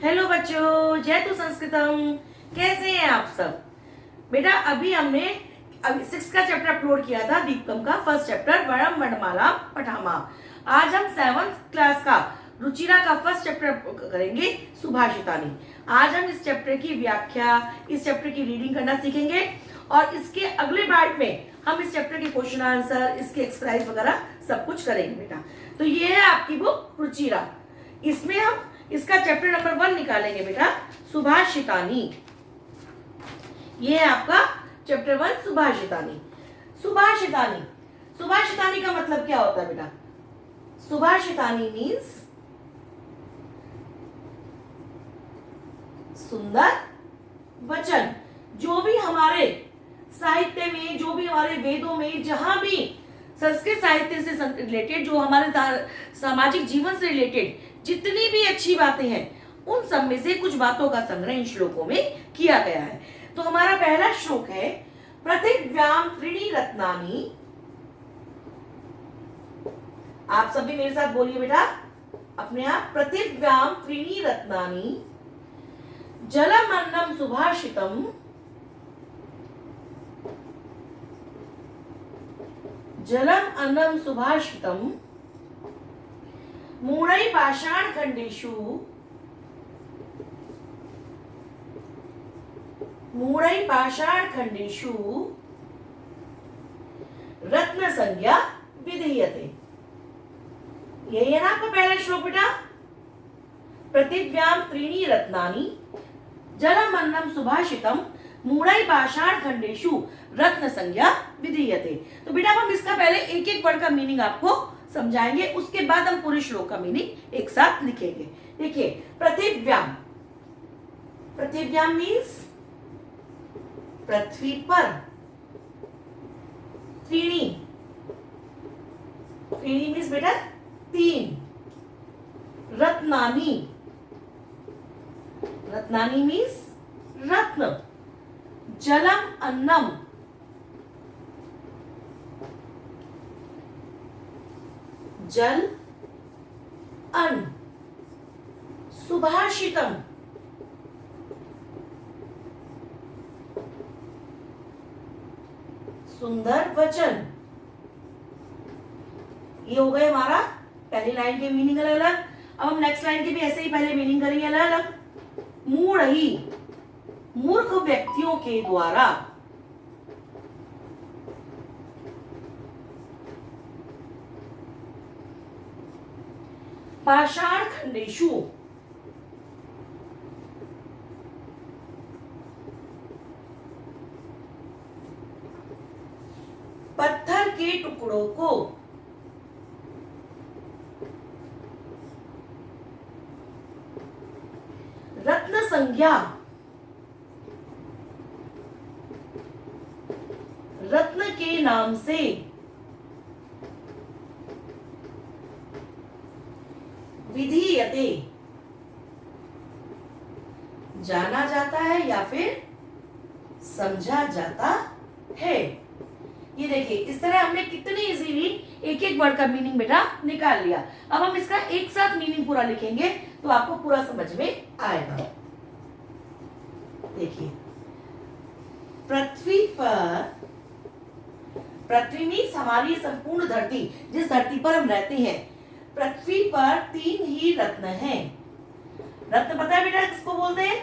Hello बच्चों, जय तु संस्कृतम। कैसे हैं आप सब? बेटा अभी हमने 6 का चैप्टर अपलोड किया था, दीपकम का फर्स्ट चैप्टर वरम वर्णमाला पठामा। आज हम 7th क्लास का रुचिरा का फर्स्ट चैप्टर करेंगे, सुभाषितानी। आज हम इस चैप्टर की व्याख्या, इस चैप्टर की रीडिंग करना सीखेंगे और इसके अगले पार्ट में हम इस चैप्टर के क्वेश्चन आंसर, इसके एक्सरसाइज वगैरह सब कुछ करेंगे बेटा। तो ये है आपकी बुक रुचिरा। इसमें हम इसका चैप्टर नंबर 1 निकालेंगे बेटा, सुभाषितानी। ये है आपका चैप्टर 1 सुभाषितानी। सुभाषितानी, सुभाषितानी का मतलब क्या होता है बेटा? सुभाषितानी मीन्स सुंदर वचन। जो भी हमारे साहित्य में, जो भी हमारे वेदों में, जहां भी संस्कृत साहित्य से रिलेटेड, जो हमारे सामाजिक जीवन से रिलेटेड जितनी भी अच्छी बातें हैं, उन सब में से कुछ बातों का संग्रह इन श्लोकों में किया गया है। तो हमारा पहला श्लोक है, पृथिव्याम त्रीणि रत्नानि। आप सभी मेरे साथ बोलिए बेटा अपने आप, पृथिव्याम त्रीणि रत्नानि जलम अन्नम सुभाषितम जलम अन्नम सुभाषितम मूढ़ै पाषाण खंडेषु रत्न संज्ञा विधीयते। यही है ना आपका पहला श्लोक बेटा, पृथिव्याम त्रीणि रत्नानि जलम अन्नम सुभाषितम मूढ़ै पाषाण खंडेषु रत्न संज्ञा विधीयते। तो बेटा हम इसका पहले एक एक वर्ड का मीनिंग आपको समझाएंगे, उसके बाद हम पूरे श्लोक का मीनिंग एक साथ लिखेंगे। देखिए, पृथिव्याम, पृथिव्याम मीन्स पृथ्वी पर, त्रीणि, त्रीणि मीन्स बेटा 3, रत्नानि, रत्नानि मीन्स रत्न, जलम अन्नम, जल अन्न, सुभाषितम, सुंदर वचन। ये हो गए हमारा पहली लाइन के मीनिंग अलग अलग। अब हम नेक्स्ट लाइन के भी ऐसे ही पहले मीनिंग करेंगे अलग अलग। मूढ़हि, मूर्ख व्यक्तियों के द्वारा, पाषाण खंडेषु, पत्थर के टुकड़ों को, रत्न संज्ञा, रत्न के नाम से विधीयते, जाना जाता है या फिर समझा जाता है। ये देखिए, इस तरह हमने कितनी इजीली एक एक वर्ड का मीनिंग बेटा निकाल लिया। अब हम इसका एक साथ मीनिंग पूरा लिखेंगे तो आपको पूरा समझ में आएगा। देखिए, पृथ्वी पर, पृथ्वी मीन्स हमारी संपूर्ण धरती, जिस धरती पर हम रहते हैं, पृथ्वी पर 3 ही रत्न हैं। रत्न पता है बेटा किसको बोलते हैं?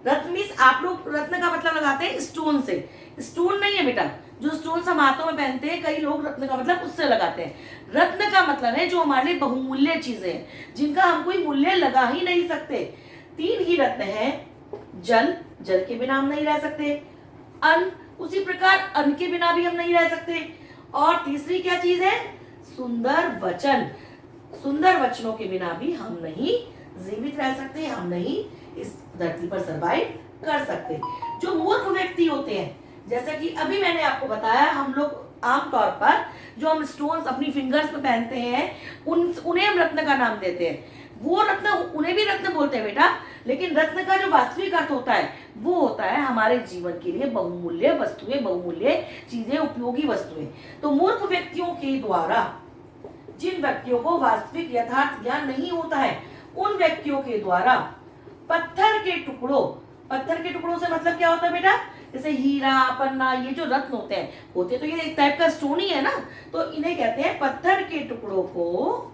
रत्न मीन्स, आप लोग रत्न का मतलब लगाते हैं स्टोन से। स्टोन नहीं है बेटा, जो स्टोन हम हाथों में पहनते हैं, कई लोग रत्न का मतलब उससे लगाते हैं। रत्न का मतलब है जो हमारे लिए बहुमूल्य चीजें हैं, जिनका हम कोई मूल्य लगा ही नहीं सकते। 3 ही रत्न हैं। जल, जल के बिना हम नहीं रह सकते। अन्न, उसी प्रकार अन्न के बिना भी हम नहीं रह सकते। और तीसरी क्या चीज है? सुंदर वचन, सुंदर वचनों के बिना भी हम नहीं जीवित रह सकते, हम नहीं इस धरती पर सरवाइव कर सकते। जो मूर्ख व्यक्ति होते हैं, जैसा कि अभी मैंने आपको बताया, हम लोग आमतौर पर जो हम स्टोन्स अपनी फिंगर्स में पहनते हैं, उन्हें हम रत्न का नाम देते हैं। वो रत्न, उन्हें भी रत्न बोलते हैं बेटा, लेकिन रत्न का जो वास्तविक अर्थ होता है वो होता है हमारे जीवन के लिए बहुमूल्य वस्तुएं, बहुमूल्य चीजें, उपयोगी वस्तुएं। तो मूर्ख व्यक्तियों के द्वारा, जिन व्यक्तियों को वास्तविक यथार्थ ज्ञान नहीं होता है, उन व्यक्तियों के द्वारा पत्थर के टुकड़ों, पत्थर के टुकड़ों से मतलब क्या होता है बेटा, जैसे हीरा पन्ना, ये जो रत्न होते तो ये एक टाइप का स्टोन ही है ना, तो इन्हें कहते हैं पत्थर के टुकड़ों को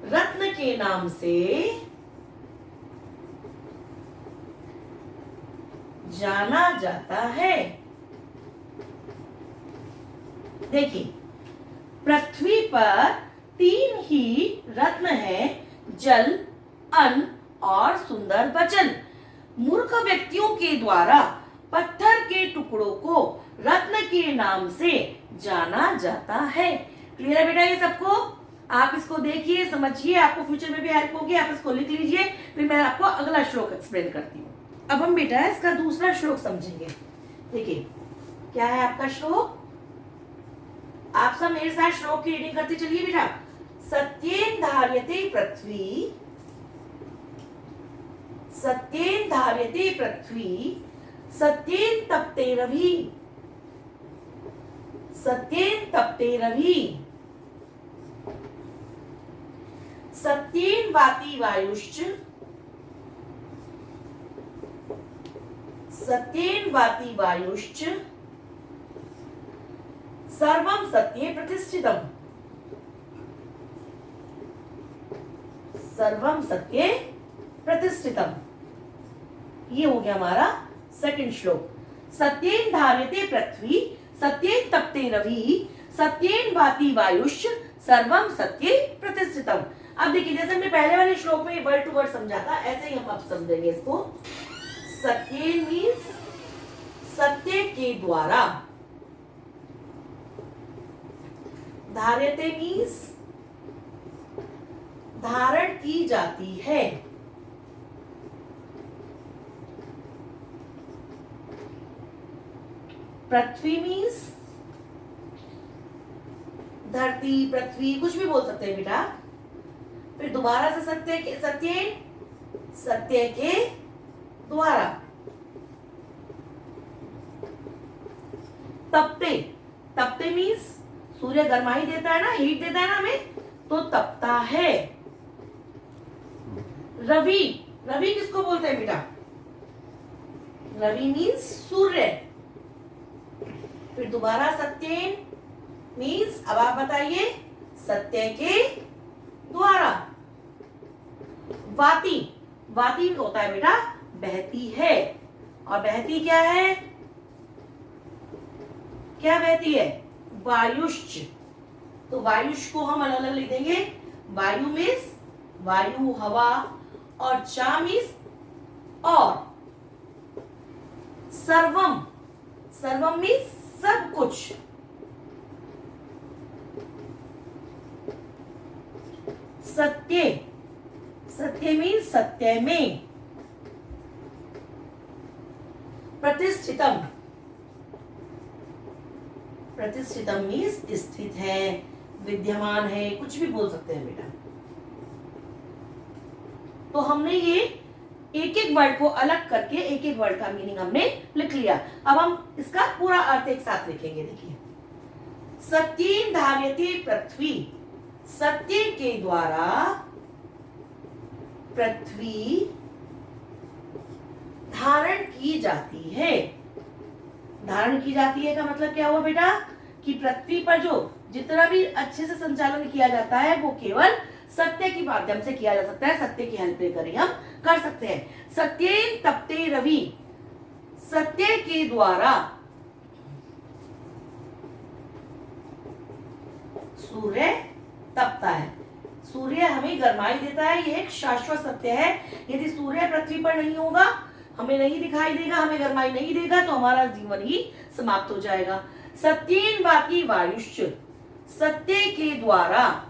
रत्न के नाम से जाना जाता है। देखिए, पृथ्वी पर 3 ही रत्न हैं, जल, अन्न और सुंदर वचन। मूर्ख व्यक्तियों के द्वारा पत्थर के टुकड़ों को रत्न के नाम से जाना जाता है। क्लियर है बेटा ये सबको? आप इसको देखिए, समझिए, आपको फ्यूचर में भी हेल्प होगी। आप इसको लिख लीजिए, फिर मैं आपको अगला श्लोक एक्सप्लेन करती हूँ। अब हम बेटा इसका दूसरा श्लोक समझेंगे। देखिए क्या है आपका श्लोक, आप सब मेरे साथ श्लोक की रीडिंग करते चलिए बेटा। सत्येन धार्यते पृथ्वी, सत्येन धार्यते पृथ्वी, सत्येन तप्ते रवि, सत्येन तप्ते रवि, सत्येन वाति वायुश्च, सत्येन वाति वायुश्च, सर्वं सत्ये प्रतिष्ठितम्, सर्वं सत्ये प्रतिष्ठितम्। ये हो गया हमारा सेकंड श्लोक। सत्येन धार्यते पृथ्वी, सत्येन तप्ते रवि, सत्येन वाति वायुश्च, सर्वं सत्ये प्रतिष्ठितम्। अब देखिए, जैसे हमने पहले वाले श्लोक में वर्ड टू वर्ड समझा था, ऐसे ही हम अब समझेंगे इसको। सत्येन मीन्स सत्य के द्वारा, धार्यते मीन्स धारण की जाती है, पृथ्वी मीन्स धरती, पृथ्वी, कुछ भी बोल सकते हैं बेटा। फिर दोबारा से सत्य के, सत्य के द्वारा। तपते, तपते मीन्स सूर्य गर्माई देता है ना, हीट देता है ना हमें, तो तपता है। रवि, रवि किसको बोलते हैं बेटा? रवि मीन्स सूर्य। फिर दोबारा सत्येन मीन्स, अब आप बताइए, सत्य के द्वारा। वाति, वाति होता है बेटा बहती है, और बहती क्या है, क्या बहती है? वायुश्च। तो वायुष को हम अलग अलग लिख देंगे। वायु मीन्स वायु, हवा, और चा मीन्स और। सर्वम, सर्वम मीन्स सब कुछ। सत्य, सत्य मीन्स सत्य में। प्रतिष्ठितम, प्रतिष्ठितम मीन्स स्थित है, विद्यमान है, कुछ भी बोल सकते हैं बेटा। तो हमने ये एक एक वर्ड को अलग करके एक एक वर्ड का मीनिंग हमने लिख लिया। अब हम इसका पूरा अर्थ एक साथ लिखेंगे। देखिए, सत्येन धार्यते पृथ्वी, सत्य के द्वारा पृथ्वी धारण की जाती है। धारण की जाती है का मतलब क्या हुआ बेटा, कि पृथ्वी पर जो जितना भी अच्छे से संचालन किया जाता है वो केवल सत्य के माध्यम से किया जा सकता है, सत्य की हेल्प लेकर ही हम कर सकते हैं। सत्येन तप्ते रवि, सत्य के द्वारा सूर्य तपता है। सूर्य हमें गर्माई देता है, ये एक शाश्वत सत्य है। यदि सूर्य पृथ्वी पर नहीं होगा, हमें नहीं दिखाई देगा, हमें गर्माई नहीं देगा, तो हमारा जीवन ही समाप्त हो जाएगा। सत्येन वाति वायुश्च, सत्य के द्वारा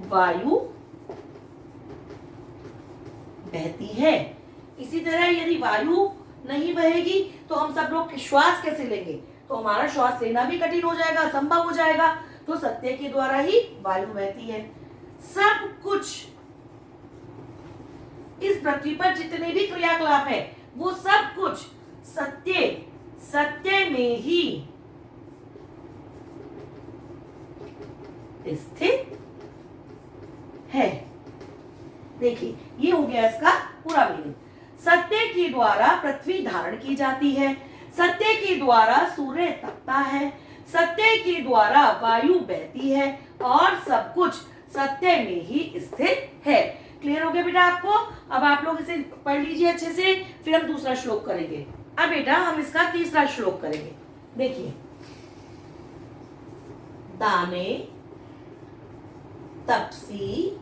वायु बहती है। इसी तरह यदि वायु नहीं बहेगी तो हम सब लोग श्वास कैसे लेंगे, तो हमारा श्वास लेना भी कठिन हो जाएगा, असंभव हो जाएगा। तो सत्य के द्वारा ही वायु बहती है। सब कुछ, इस पृथ्वी पर जितने भी क्रियाकलाप है वो सब कुछ सत्य, सत्य में ही स्थित है। देखिए ये हो गया इसका पूरा मीनिंग। सत्य के द्वारा पृथ्वी धारण की जाती है, सत्य के द्वारा सूर्य तपता है, सत्य के द्वारा वायु बहती है और सब कुछ सत्य में ही स्थित है। क्लियर हो गया बेटा आपको? अब आप लोग इसे पढ़ लीजिए अच्छे से, फिर हम दूसरा श्लोक करेंगे। अब बेटा हम इसका तीसरा श्लोक करेंगे। देखिए, दाने तपसी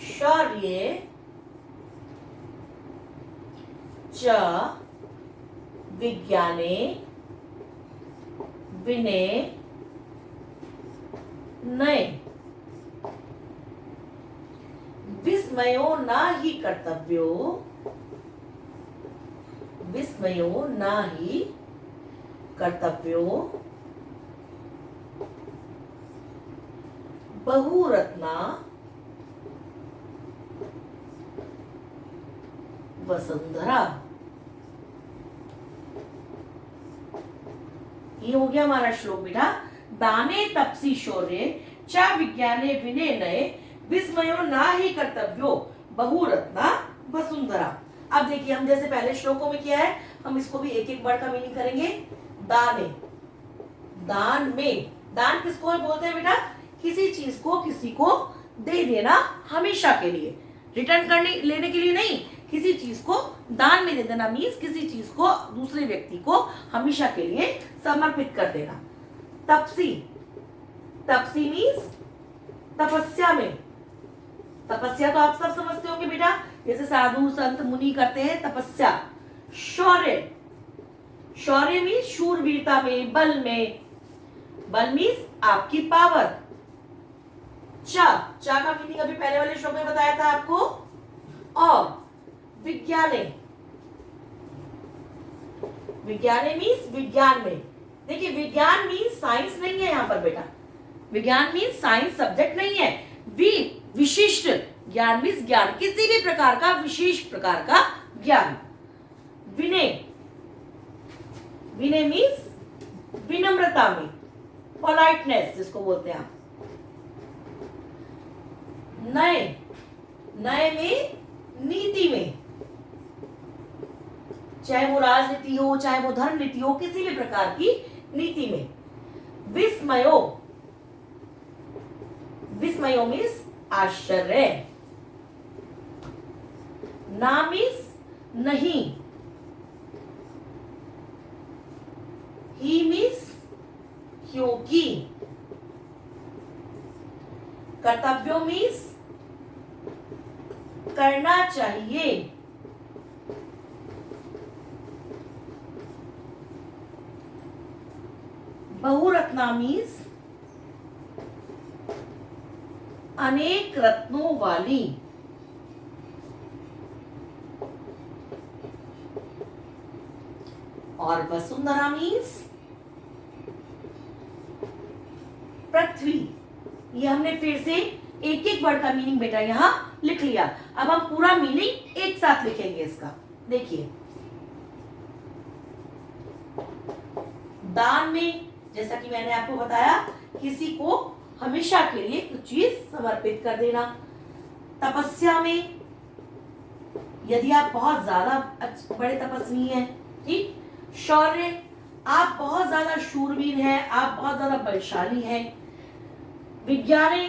शौर्ये च विज्ञाने विनय नये विस्मयो न ही कर्तव्यो, विस्मयो न ही कर्तव्यो बहुरत्ना वसुंधरा। ये हो गया हमारा श्लोक बेटा। दाने तपसी शौर्य च विज्ञाने विनय नये विस्मयो न ही कर्तव्यो बहुरत्ना वसुंधरा। अब देखिए हम जैसे पहले श्लोकों में किया है, हम इसको भी एक एक वर्ड का मीनिंग करेंगे। दाने, दान में, दान किसको बोलते हैं बेटा? किसी चीज को किसी को दे देना हमेशा के लिए, रिटर्न करने लेने के लिए नहीं, किसी चीज को दान में दे देना मीन्स किसी चीज को दूसरे व्यक्ति को हमेशा के लिए समर्पित कर देना। तपसी, तपसी मीन्स तपस्या में, तपस्या तो आप सब समझते होंगे बेटा, जैसे साधु संत मुनि करते हैं तपस्या। शौर्य, शौर्य मीन्स शूरवीरता में, बल में, बल मीन्स आपकी पावर। चा, चा का मीनिंग अभी पहले वाले श्लोक में बताया था आपको। और विज्ञाने, विज्ञाने मीन्स विज्ञान में। देखिए विज्ञान मीन्स साइंस नहीं है यहाँ पर बेटा, विज्ञान मीन्स साइंस सब्जेक्ट नहीं है। विशिष्ट ज्ञान मीन्स ज्ञान, किसी भी प्रकार का विशेष प्रकार का ज्ञान। विनय, विनय मीन्स विनम्रता में, पोलाइटनेस जिसको बोलते हैं आप। नए, नए में नीति में, चाहे वो राजनीति हो चाहे वो धर्म नीति हो, किसी भी प्रकार की नीति में। विस्मयो, विस्मयो मीन्स आश्चर्य। ना मीन्स नहीं, ही मीन्स क्योंकि। कर्तव्यो मीन्स करना चाहिए। बहुरत्ना मीन्स अनेक रत्नों वाली। और वसुंधरा मीन्स पृथ्वी। ये हमने फिर से एक एक वर्ड का मीनिंग बेटा यहां लिख लिया। अब हम पूरा मीनिंग एक साथ लिखेंगे इसका। देखिए, दान में जैसा कि मैंने आपको बताया, किसी को हमेशा के लिए कुछ चीज समर्पित कर देना। तपस्या में, यदि आप बहुत ज्यादा बड़े तपस्वी हैं, ठीक। शौर्य, आप बहुत ज्यादा शूरवीर हैं, आप बहुत ज्यादा बलशाली हैं। विज्ञाने,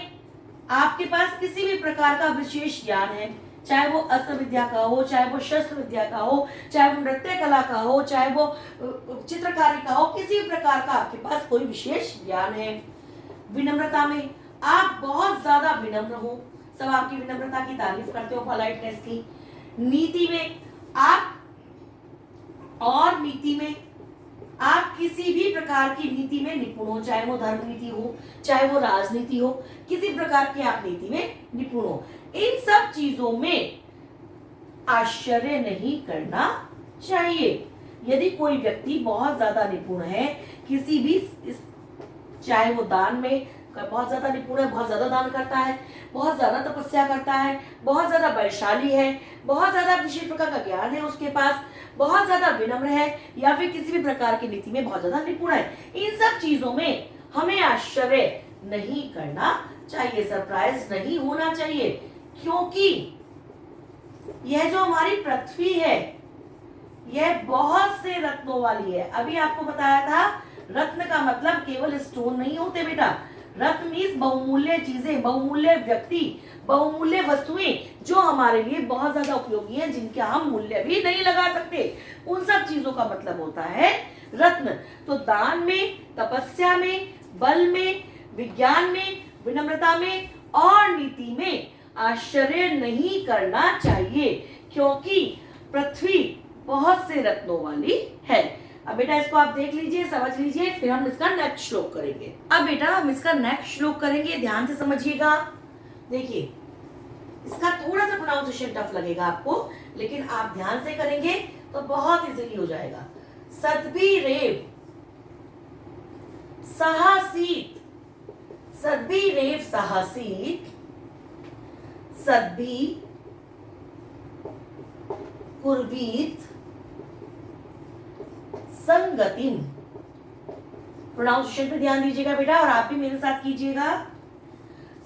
आपके पास किसी भी प्रकार का विशेष ज्ञान है, चाहे वो अस्त्र विद्या का हो, चाहे वो शस्त्र विद्या का हो, चाहे वो नृत्य कला का हो, चाहे वो चित्रकारी का हो, किसी भी प्रकार का आपके पास कोई विशेष ज्ञान है। विनम्रता में, आप बहुत ज्यादा विनम्र हो, सब आपकी विनम्रता की तारीफ करते हो, पोलाइटनेस की। नीति में आप, और नीति में आप किसी भी प्रकार की नीति में निपुण हो, चाहे वो धर्म नीति हो, चाहे वो राजनीति हो, किसी प्रकार की आप नीति में निपुण हो। इन सब चीजों में आश्चर्य नहीं करना चाहिए। यदि कोई व्यक्ति बहुत ज्यादा निपुण है किसी भी, चाहे वो दान में बहुत ज्यादा निपुण है, बहुत ज्यादा दान करता है, बहुत ज्यादा तपस्या करता है, बहुत ज्यादा बलशाली है, बहुत ज्यादा विशेष प्रकार का ज्ञान है उसके पास, बहुत ज्यादा विनम्र है, या फिर किसी भी प्रकार की नीति में बहुत ज्यादा निपुण है, इन सब चीजों में हमें आश्चर्य नहीं करना चाहिए, सरप्राइज नहीं होना चाहिए, क्योंकि यह जो हमारी पृथ्वी है यह बहुत से रत्नों वाली है। अभी आपको बताया था रत्न का मतलब केवल स्टोन नहीं होते बेटा, रत्न मीन्स बहुमूल्य चीजें, बहुमूल्य व्यक्ति, बहुमूल्य वस्तुएं जो हमारे लिए बहुत ज्यादा उपयोगी हैं, जिनका हम मूल्य भी नहीं लगा सकते, उन सब चीजों का मतलब होता है रत्न। तो दान में, तपस्या में, बल में, विज्ञान में, विनम्रता में और नीति में आश्चर्य नहीं करना चाहिए, क्योंकि पृथ्वी बहुत से रत्नों वाली है। अब बेटा इसको आप देख लीजिए, समझ लीजिए, फिर हम इसका नेक्स्ट श्लोक करेंगे। अब बेटा हम इसका नेक्स्ट श्लोक करेंगे, ध्यान से समझिएगा। देखिए इसका थोड़ा सा प्रोनाउंसिएशन टफ लगेगा आपको, लेकिन आप ध्यान से करेंगे तो बहुत इजीली हो जाएगा। सद्भिरेव साहसीत, सद्भिरेव साहसीत, सद्भि कुर्वीत संगतिम। प्रोनाउंसिएशन पे ध्यान दीजिएगा बेटा, और आप भी मेरे साथ कीजिएगा।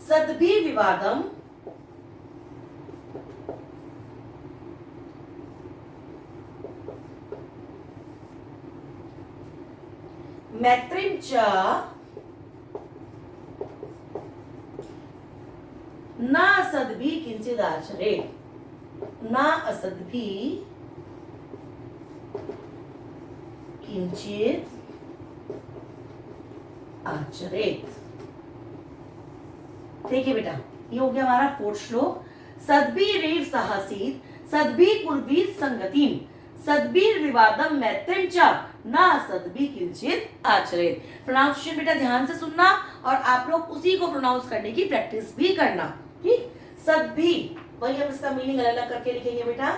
सद्भि विवादम मैत्रीं च न असद्भि किंचिद आचरेत्, न असद्भि किंचित आचरेत्। देखिए बेटा ये हो गया हमारा फोर्थ श्लोक। सद्भिरेव साहसीत, सद्भि कुर्वीत संगतिम, सद्भिर विवादम मैत्रीं च न सद्भि किंचित आचरेत्। प्रोनाउंसिएशन बेटा ध्यान से सुनना और आप लोग उसी को प्रोनाउंस करने की प्रैक्टिस भी करना, ठीक। सद्भि, वही हम इसका मीनिंग अलग अलग करके लिखेंगे बेटा।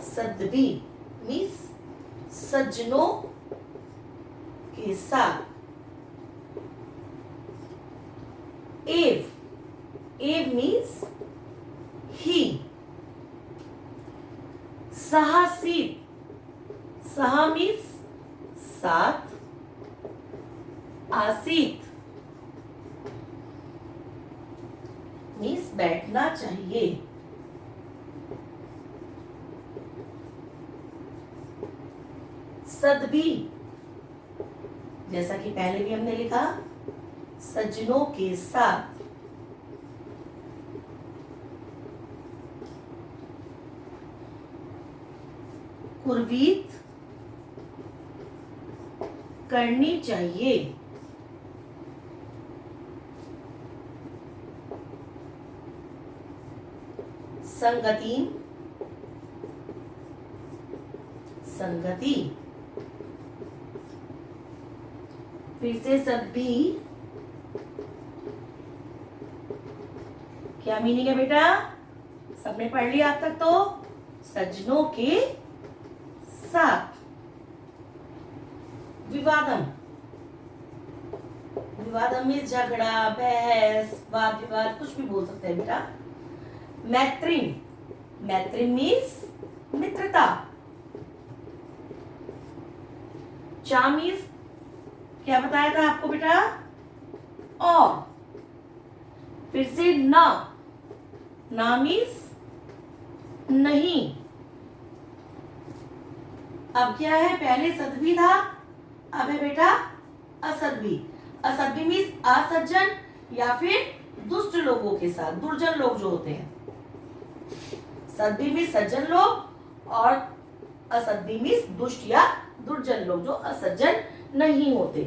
सद्भि मीन्स सज्जनों के साथ, एव, एव मीन्स ही, साहसीत, सहा मीन्स साथ, आसीत मीन्स बैठना चाहिए, सद्भि जैसा कि पहले भी हमने लिखा सज्जनों के साथ, कुर्वीत करनी चाहिए, संगति, संगति, फिर से सद्भि, क्या मीनिंग है बेटा, सबने पढ़ लिया अब तक तो, सज्जनों के साथ, विवादम, विवादम में झगड़ा, बहस, वाद विवाद कुछ भी बोल सकते हैं बेटा। मैत्रीं, मैत्रीं मीन्स मित्रता, चा मीन्स क्या बताया था आपको बेटा, और फिर से ना, ना मीन्स नहीं। अब क्या है, पहले सद्भि था, अब है बेटा असद्भि। असद्भि मीन्स असज्जन या फिर दुष्ट लोगों के साथ, दुर्जन लोग जो होते हैं। सद्भि मीन्स सज्जन लोग और असद्भि मीन्स दुष्ट या दुर्जन लोग जो असज्जन नहीं होते।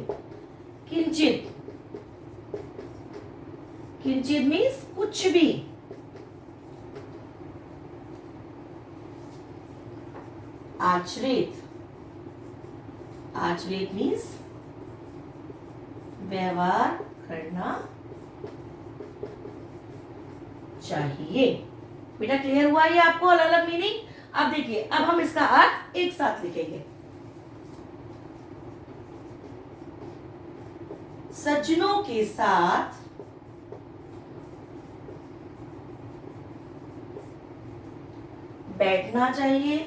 किंचित, किंचित मीन्स कुछ भी। आचरित, आचरित मीन्स व्यवहार करना चाहिए। बेटा क्लियर हुआ ये आपको अलग अलग मीनिंग। अब देखिए, अब हम इसका अर्थ एक साथ लिखेंगे। सज्जनों के साथ बैठना चाहिए,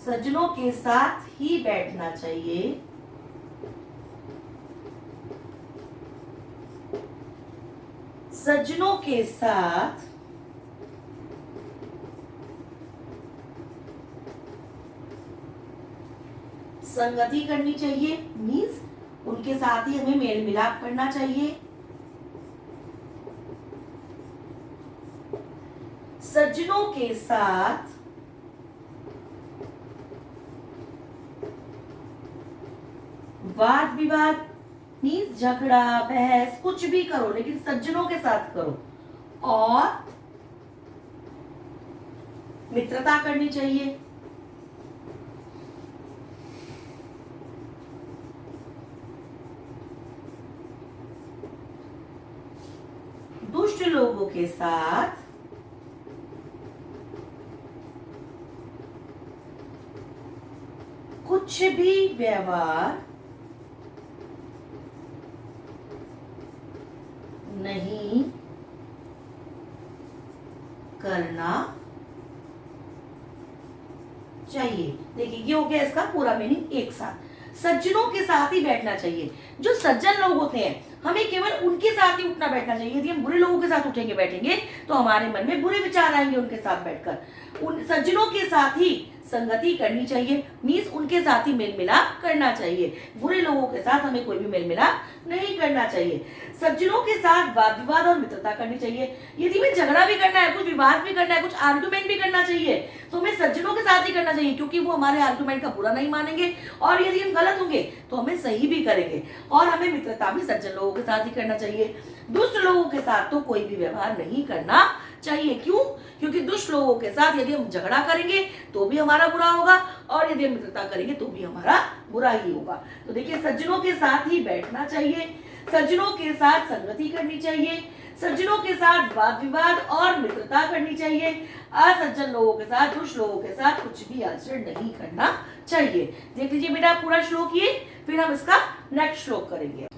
सज्जनों के साथ ही बैठना चाहिए, सज्जनों के साथ संगति करनी चाहिए, मीन्स उनके साथ ही हमें मेल मिलाप करना चाहिए। सज्जनों के साथ वाद विवाद, मीन्स झगड़ा बहस कुछ भी करो लेकिन सज्जनों के साथ करो, और मित्रता करनी चाहिए। दुष्ट लोगों के साथ कुछ भी व्यवहार नहीं करना चाहिए। देखिए ये हो गया इसका पूरा मीनिंग एक साथ। सज्जनों के साथ ही बैठना चाहिए। जो सज्जन लोग होते हैं हमें केवल उनके साथ ही उठना बैठना चाहिए। यदि हम बुरे लोगों के साथ उठेंगे बैठेंगे तो हमारे मन में बुरे विचार आएंगे उनके साथ बैठकर। उन सज्जनों के साथ ही संगति करनी चाहिए, मीन्स उनके साथ ही मेल मिलाप करना चाहिए। बुरे लोगों के साथ हमें कोई भी मेल मिलाप नहीं करना चाहिए। सज्जनों के साथ वाद विवाद और मित्रता करनी चाहिए। यदि हमें झगड़ा भी करना है, कुछ विवाद भी करना है, कुछ आर्गुमेंट भी करना चाहिए तो हमें सज्जनों के साथ ही करना चाहिए, क्योंकि वो हमारे आर्गुमेंट का बुरा नहीं मानेंगे और यदि हम गलत होंगे तो हमें सही भी करेंगे। और हमें मित्रता भी सज्जन लोगों के साथ ही करना चाहिए। दुष्ट लोगों के साथ तो कोई भी व्यवहार नहीं करना चाहिए। क्यों? क्योंकि दुष्ट लोगों के साथ यदि हम झगड़ा करेंगे तो भी हमारा बुरा होगा और यदि हम मित्रता करेंगे तो भी हमारा बुरा ही होगा। तो देखिए सज्जनों के साथ ही बैठना चाहिए, सज्जनों के साथ संगति करनी चाहिए, सज्जनों के साथ वाद विवाद और मित्रता करनी चाहिए। असज्जन लोगों के साथ, दुष्ट लोगों के साथ कुछ भी आचरण नहीं करना चाहिए। देख लीजिए बेटा पूरा श्लोक ये, फिर हम इसका नेक्स्ट श्लोक करेंगे।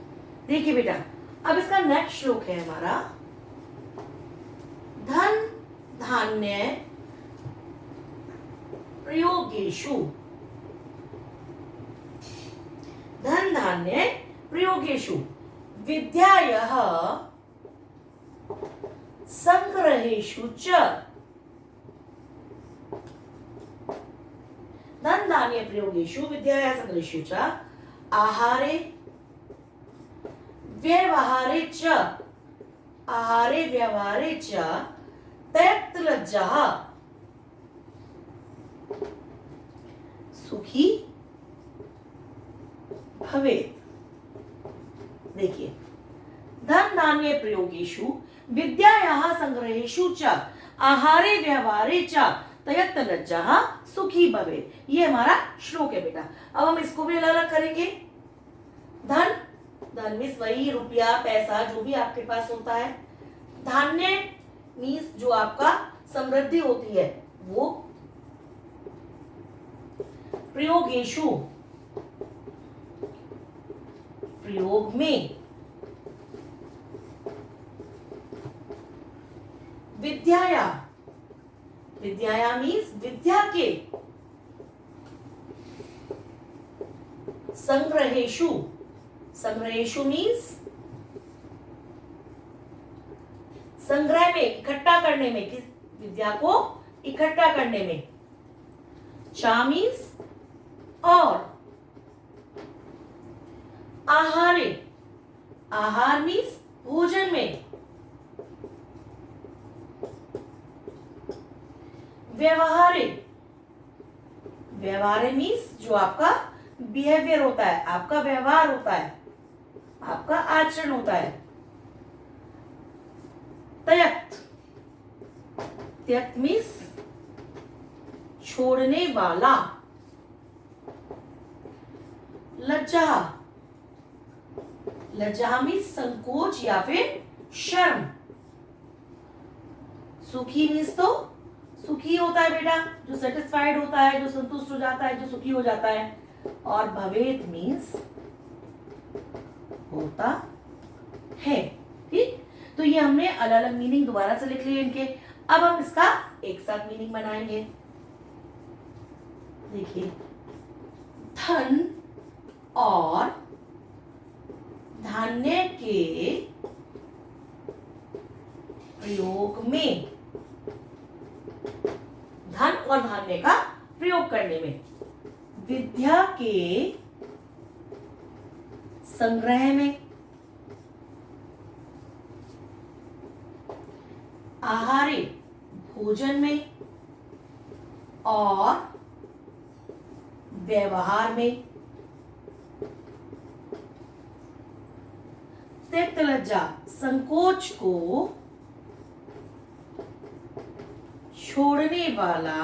देखिए बेटा अब इसका नेक्स्ट श्लोक है हमारा, धन धान्य प्रयोगेषु। धन धान्य प्रयोगेषु विद्यायाः संग्रहेषु च। धन धान्य प्रयोगेषु विद्यायाः संग्रहेषु च आहारे व्यवहारे च। आहारे व्यवहारे च तैक्तलज्जः सुखी भवेत्। देखिए धन धान्य प्रयोगेषु विद्यायाः संग्रहेषु च आहारे व्यवहारे च तैक्तलज्जः सुखी भवेत्। ये हमारा श्लोक है बेटा। अब हम इसको भी अलग अलग करेंगे। धन, धन मीन्स वही रुपया पैसा जो भी आपके पास होता है। धान्य मीन्स जो आपका समृद्धि होती है वो। प्रयोगेषु प्रयोग में। विद्याया, विद्याया मीन्स विद्या के। संग्रहेषु, संग्रहेषु मीन्स संग्रह में, इकट्ठा करने में, किस विद्या को इकट्ठा करने में। चा मीन्स और। आहारे, आहार मीन्स भोजन में। व्यवहारे, व्यवहारे मीन्स जो आपका बिहेवियर होता है, आपका व्यवहार होता है, आपका आचरण होता है। त्यक्त, त्यक्त मीन्स छोड़ने वाला। लज्जा, लज्जा मीन्स संकोच या फिर शर्म। सुखी मीन्स तो सुखी होता है बेटा, जो सेटिस्फाइड होता है, जो संतुष्ट हो जाता है, जो सुखी हो जाता है। और भवेत मीन्स होता है। ठीक, तो ये हमने अलग अलग मीनिंग दोबारा से लिख लिए इनके। अब हम इसका एक साथ मीनिंग बनाएंगे। देखिए धन और धान्य के प्रयोग में, धन और धान्य का प्रयोग करने में, विद्या के संग्रह में, आहार्य भोजन में और व्यवहार में, त्यक्त लज्जा संकोच को छोड़ने वाला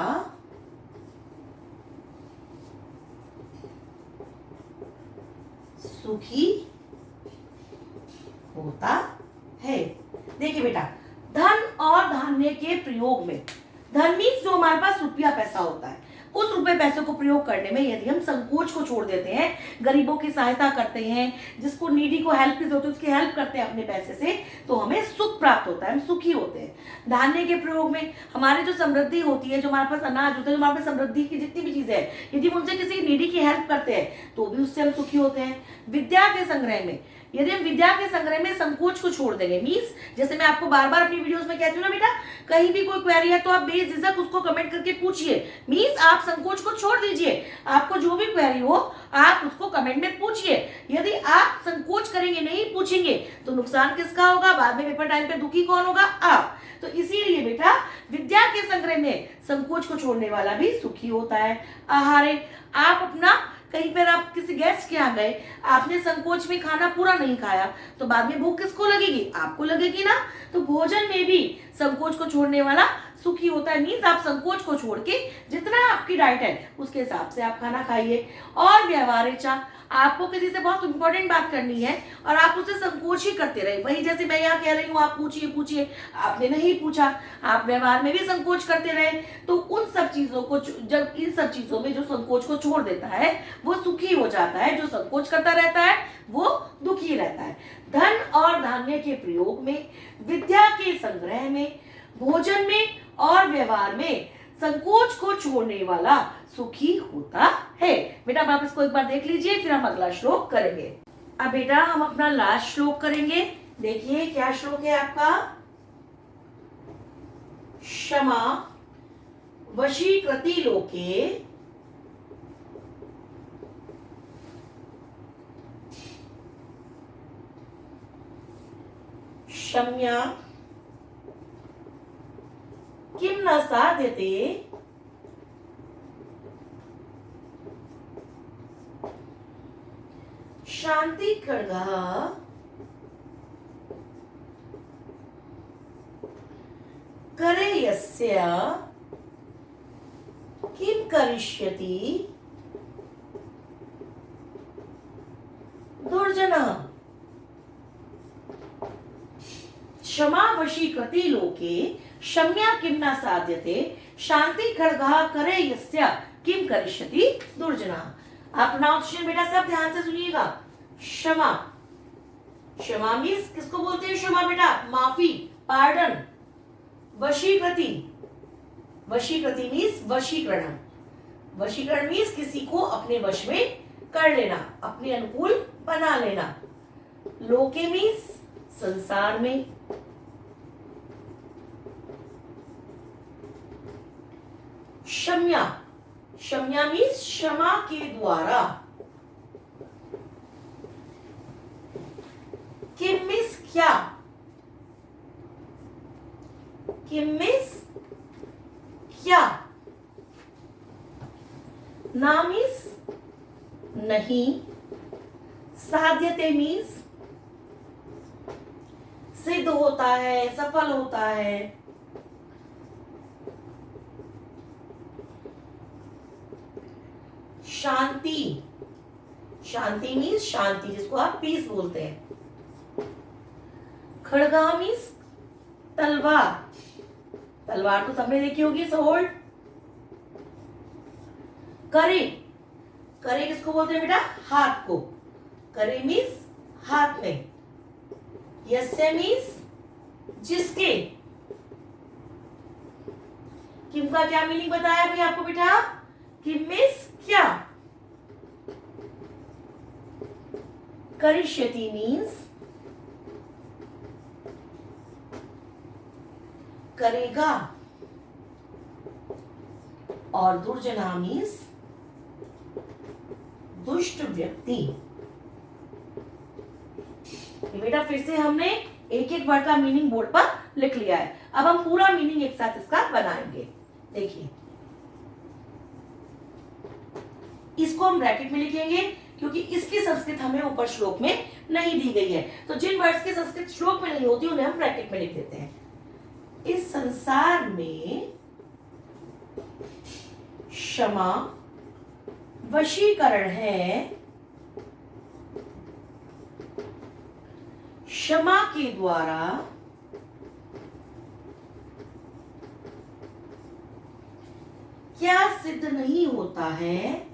सुखी होता है। देखिए बेटा, धन और धान्य के प्रयोग में, धन मीन्स जो हमारे पास रुपया पैसा होता है, उस रुपए पैसे को प्रयोग करने में यदि हम संकोच को छोड़ देते हैं, गरीबों की सहायता करते हैं, जिसको नीडी को हेल्प की जरूरत है उसकी हेल्प करते हैं अपने पैसे से, तो हमें सुख प्राप्त होता है, हम सुखी होते हैं। धान्य के प्रयोग में हमारी जो समृद्धि होती है, जो हमारे पास अनाज होता है, जो हमारे पास समृद्धि की जितनी भी चीजें हैं, यदि हम उनसे किसी नीडी की हेल्प करते हैं तो भी उससे हम सुखी होते हैं। विद्या के संग्रह में, यदि हम विद्या के संग्रह में संकोच को छोड़ देंगे, मीन्स जैसे मैं आपको बार बार अपनी वीडियोस में कहती हूँ ना बेटा, कहीं भी कोई क्वेरी है तो आप बेझिझक उसको कमेंट करके पूछिए, मीन्स आप संकोच को छोड़ दीजिए। आपको जो भी क्वेरी हो आप उसको कमेंट में पूछिए। यदि आप संकोच करेंगे, नहीं पूछेंगे, तो नुकसान किसका होगा? बाद में पेपर टाइम पे दुखी कौन होगा? आप। तो इसीलिए बेटा, विद्या के संग्रह में संकोच को छोड़ने वाला भी सुखी होता है। आहार्य, आप अपना कहीं पर आप किसी गेस्ट के यहाँ गए, आपने संकोच में खाना पूरा नहीं खाया, तो बाद में भूख किसको लगेगी? आपको लगेगी ना। तो भोजन में भी संकोच को छोड़ने वाला सुखी होता है, मीन्स आप संकोच को छोड़ के जितना आपकी डाइट है उसके हिसाब से आप खाना खाइए। और व्यवहारेचा, आपको किसी से बहुत इंपॉर्टेंट बात करनी है और आप उससे संकोच ही करते रहे, वही जैसे मैं यहाँ कह रही हूँ आप पूछिए पूछिए, आपने नहीं पूछा, आप व्यवहार में भी संकोच करते रहे, तो उन सब चीजों को, जब इन सब चीजों में जो संकोच को छोड़ देता है वो सुखी हो जाता है, जो संकोच करता रहता है वो दुखी रहता है। धन और धान्य के प्रयोग में, विद्या के संग्रह में, भोजन में और व्यवहार में संकोच को छोड़ने वाला सुखी होता है। बेटा आप इसको एक बार देख लीजिए, फिर हम अगला श्लोक करेंगे। अब बेटा हम अपना लास्ट श्लोक करेंगे। देखिए क्या श्लोक है आपका? क्षमा वशीकृति लोके क्षम्या किम न साध्यते शांति खड्गः करे यस्य किम करिष्यति दुर्जनः। क्षमा वशीकृति लोके क्षम्या किम न साध्यते शांति खड्गः करे यस्य किम करिष्यति दुर्जनः। आप प्रोनाउंसिएशन बेटा सब ध्यान से सुनिएगा। क्षमा, क्षमा मीन्स किसको बोलते हैं क्षमा बेटा? माफी, पार्डन। वशीकृति, वशीकृति मीन्स वशीकरण, वशीकरण मीन्स किसी को अपने वश में कर लेना, अपने अनुकूल बना लेना। लोके मीन्स संसार में, क्षम्या, क्षम्या मीन्स क्षमा के द्वारा, किम मीन्स क्या, किम मीन्स क्या, ना मीन्स नहीं, साध्यते मीन्स सिद्ध होता है, सफल होता है। शांति, शांति मीन्स शांति, जिसको आप पीस बोलते हैं। खड्गा मीन्स तलवार, तलवार तो सबने देखी होगी, स्वॉर्ड। करे, करे किसको बोलते हैं बेटा? हाथ को, करे मीन्स हाथ में। यस्य मीन्स जिसके। किम का क्या मीनिंग बताया अभी आपको बेटा? किम मीन्स क्या, करिष्यति मीन्स करेगा, और दुर्जना मीन्स दुष्ट व्यक्ति। बेटा फिर से हमने एक एक वर्ड का मीनिंग बोर्ड पर लिख लिया है। अब हम पूरा मीनिंग एक साथ इसका बनाएंगे। देखिए, इसको हम ब्रैकेट में लिखेंगे क्योंकि इसकी संस्कृत हमें ऊपर श्लोक में नहीं दी गई है। तो जिन वर्ड्स की संस्कृत श्लोक में नहीं होती उन्हें हम ब्रैकेट में लिख देते हैं। इस संसार में क्षमा वशीकरण है, क्षमा के द्वारा क्या सिद्ध नहीं होता है,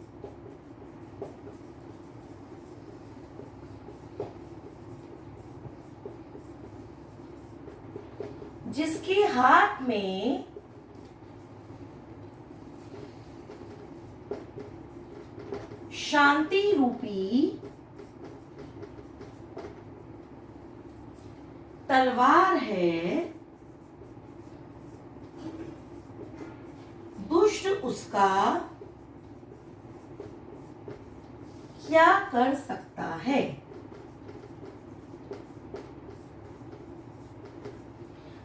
जिसके हाथ में शांति रूपी तलवार है, दुष्ट उसका क्या कर सकता है।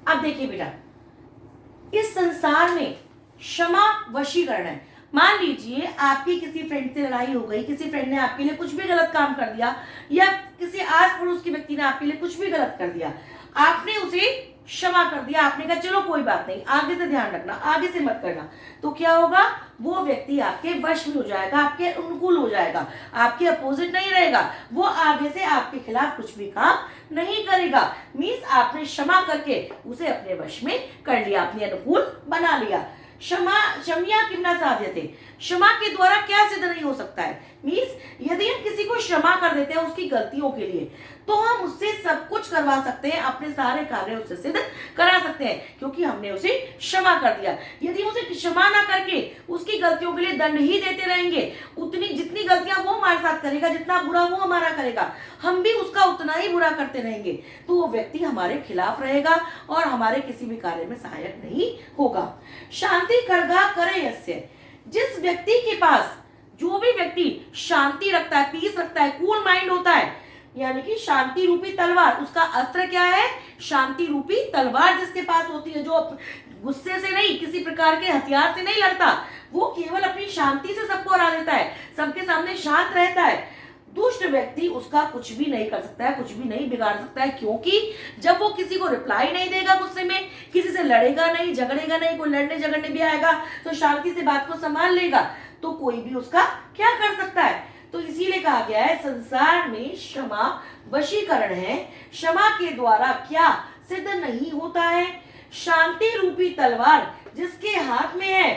अब देखिए बेटा, इस संसार में क्षमा वशीकरण है। मान लीजिए आपकी किसी फ्रेंड से लड़ाई हो गई, किसी फ्रेंड ने आपके लिए कुछ भी गलत काम कर दिया, या किसी आस पड़ोस के व्यक्ति ने आपके लिए कुछ भी गलत कर दिया, आपने उसे क्षमा कर दिया, आपने कहा चलो कोई बात नहीं, आगे से ध्यान रखना, आगे से मत करना, तो क्या होगा, वो व्यक्ति आपके वश में हो जाएगा, आपके अनुकूल हो जाएगा, आपके अपोजिट नहीं रहेगा, वो आगे से आपके खिलाफ कुछ भी काम नहीं करेगा। मीन्स आपने क्षमा करके उसे अपने वश में कर लिया, अपने अनुकूल बना लिया। क्षम्या किम न साध्यते, क्षमा के द्वारा क्या सिद्ध नहीं हो सकता है। मीन्स यदि हम किसी को क्षमा कर देते हैं उसकी गलतियों के लिए, तो हम उससे सब कुछ करवा सकते हैं, अपने सारे कार्य उससे सिद्ध करा सकते हैं, क्योंकि हमने उसे क्षमा कर दिया। यदि उसे क्षमा ना करके उसकी गलतियों के लिए दंड ही देते रहेंगे, उतनी जितनी गलतियां वो हमारे साथ करेगा, जितना बुरा वो हमारा करेगा, हम भी उसका उतना ही बुरा करते रहेंगे, तो वो व्यक्ति हमारे खिलाफ रहेगा और हमारे किसी भी कार्य में सहायक नहीं होगा। शांति खड्गा करे यस्य, जिस व्यक्ति के पास, जो भी व्यक्ति शांति रखता है, पीस रखता है, कूल माइंड होता है, यानी कि शांति रूपी तलवार, उसका अस्त्र क्या है, शांति रूपी तलवार जिसके पास होती है, जो गुस्से से नहीं, किसी प्रकार के हथियार से नहीं लड़ता, वो केवल अपनी शांति से सबको हरा देता है, सबके सामने शांत रहता है। दुष्ट व्यक्ति उसका कुछ भी नहीं कर सकता है, कुछ भी नहीं बिगाड़ सकता है, क्योंकि जब वो किसी को रिप्लाई नहीं देगा गुस्से में, किसी से लड़ेगा नहीं, झगड़ेगा नहीं, कोई लड़ने झगड़ने भी आएगा तो शांति से बात को संभाल लेगा, तो कोई भी उसका क्या कर सकता है। तो इसीलिए कहा गया है संसार में क्षमा वशीकरण है, क्षमा के द्वारा क्या सिद्ध नहीं होता है, शांति रूपी तलवार जिसके हाथ में है,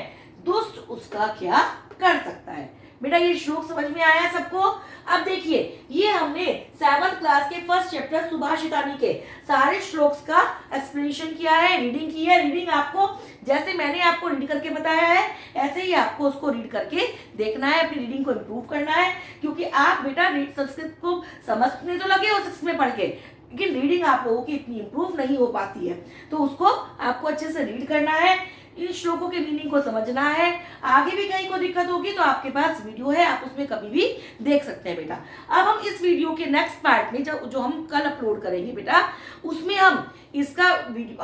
दुष्ट उसका क्या कर सकता है। बेटा ये श्लोक समझ में आया सबको। अब देखिए, ये हमने 7th क्लास के फर्स्ट चैप्टर सुभाषितानी के सारे श्लोक्स का एक्सप्लेनेशन किया है, रीडिंग की है। रीडिंग आपको जैसे मैंने आपको रीड करके बताया है, ऐसे ही आपको उसको रीड करके देखना है, अपनी रीडिंग को इम्प्रूव करना है, क्योंकि आप बेटा संस्कृत को समझने तो लगे हो 6 में पढ़ के, लेकिन रीडिंग आप लोगों की इतनी इम्प्रूव नहीं हो पाती है, तो उसको आपको अच्छे से रीड करना है, इन श्लोकों के मीनिंग को समझना है। आगे भी कहीं को दिक्कत होगी तो आपके पास वीडियो है, आप उसमें कभी भी देख सकते हैं बेटा। अब हम इस वीडियो के नेक्स्ट पार्ट में जो हम कल अपलोड करेंगे बेटा, उसमें हम इसका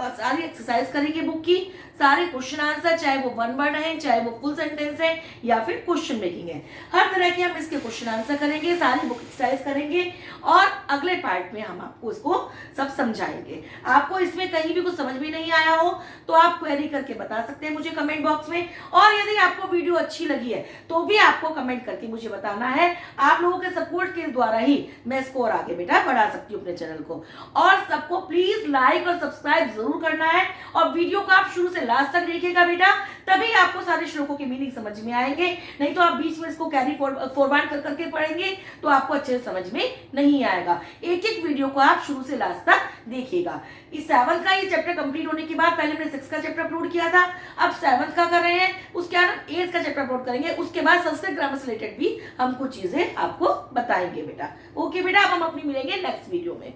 सारी एक्सरसाइज करेंगे, बुक की सारे क्वेश्चन आंसर, चाहे वो 1 वर्ड है, चाहे वो फुल सेंटेंस है, या फिर क्वेश्चन मेकिंग है, हर तरह के हम इसके क्वेश्चन आंसर करेंगे, सारी बुक एक्सरसाइज करेंगे, और अगले पार्ट में हम आपको इसको सब समझाएंगे। आपको इसमें कहीं भी कुछ समझ में नहीं आया हो तो आप क्वेरी करके बता सकते हैं मुझे कमेंट बॉक्स में, और यदि आपको वीडियो अच्छी लगी है तो भी आपको कमेंट करके मुझे बताना है। आप लोगों के सपोर्ट के द्वारा ही मैं इसको और आगे बेटा बढ़ा सकती हूँ अपने चैनल को। और सबको प्लीज लाइक और सब्सक्राइब जरूर करना है, और वीडियो को आप शुरू से लास्ट तक देखिएगा बेटा, तभी आपको सारे श्लोकों के मीनिंग समझ में आएंगे, नहीं तो आप बीच में इसको कैरी फॉरवर्ड कर करके पढ़ेंगे तो आपको अच्छे से समझ में नहीं आएगा। एक एक वीडियो को आप शुरू से लास्ट तक देखिएगा। इस 7th का ये चैप्टर कंप्लीट होने के बाद, पहले हमने 6th का चैप्टर अपलोड किया था, अब 7th का कर रहे हैं, उसके बाद हम 8th का चैप्टर अपलोड करेंगे, उसके बाद संस्कृत ग्रामर से रिलेटेड भी हम कुछ चीजें आपको बताएंगे बेटा। ओके बेटा, अब हम अपनी मिलेंगे नेक्स्ट वीडियो में।